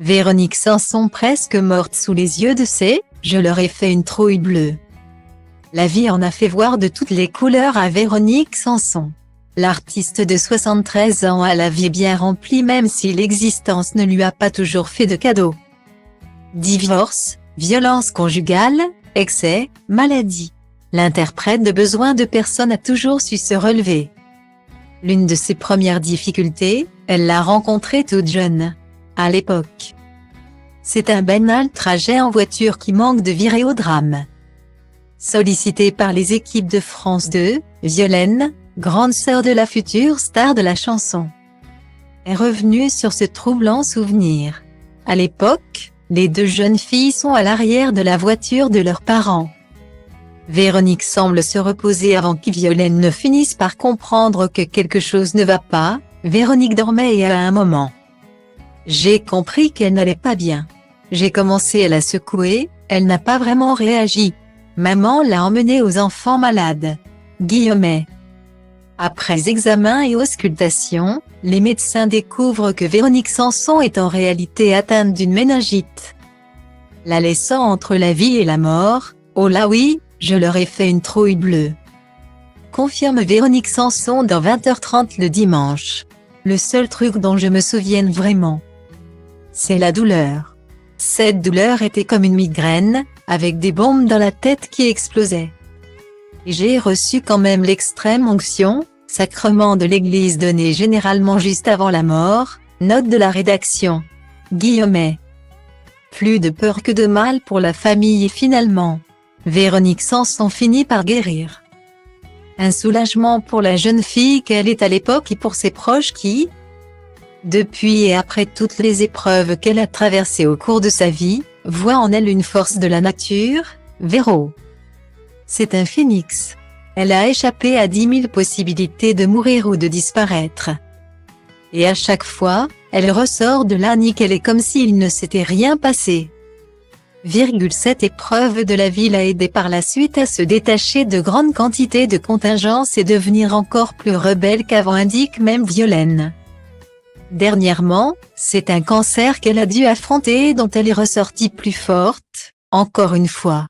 Véronique Sanson presque morte sous les yeux de ses « Je leur ai fait une trouille bleue ». La vie en a fait voir de toutes les couleurs à Véronique Sanson. L'artiste de 73 ans a la vie bien remplie même si l'existence ne lui a pas toujours fait de cadeaux. Divorce, violence conjugale, excès, maladie. L'interprète de Besoin de personne a toujours su se relever. L'une de ses premières difficultés, elle l'a rencontrée toute jeune. À l'époque, c'est un banal trajet en voiture qui manque de virer au drame. Sollicitée par les équipes de France 2, Violaine, grande sœur de la future star de la chanson, est revenue sur ce troublant souvenir. À l'époque, les deux jeunes filles sont à l'arrière de la voiture de leurs parents. Véronique semble se reposer avant que Violaine ne finisse par comprendre que quelque chose ne va pas. Véronique dormait et à un moment, j'ai compris qu'elle n'allait pas bien. J'ai commencé à la secouer, elle n'a pas vraiment réagi. Maman l'a emmenée aux enfants malades. Guillaumet. Après examen et auscultation, les médecins découvrent que Véronique Sanson est en réalité atteinte d'une méningite, la laissant entre la vie et la mort. Oh là oui, je leur ai fait une trouille bleue, confirme Véronique Sanson dans 20h30 le dimanche. Le seul truc dont je me souvienne vraiment, c'est la douleur. Cette douleur était comme une migraine, avec des bombes dans la tête qui explosaient. Et j'ai reçu quand même l'extrême onction, sacrement de l'église donné généralement juste avant la mort, note de la rédaction. Guillaumet. Plus de peur que de mal pour la famille et finalement, Véronique Sanson finit par guérir. Un soulagement pour la jeune fille qu'elle est à l'époque et pour ses proches qui, depuis et après toutes les épreuves qu'elle a traversées au cours de sa vie, voient en elle une force de la nature. Véro, c'est un phénix. Elle a échappé à 10 000 possibilités de mourir ou de disparaître. Et à chaque fois, elle ressort de là nickel et comme s'il ne s'était rien passé. Cette épreuve de la vie l'a aidé par la suite à se détacher de grandes quantités de contingences et devenir encore plus rebelle qu'avant, indique même Violaine. Dernièrement, c'est un cancer qu'elle a dû affronter et dont elle est ressortie plus forte, encore une fois.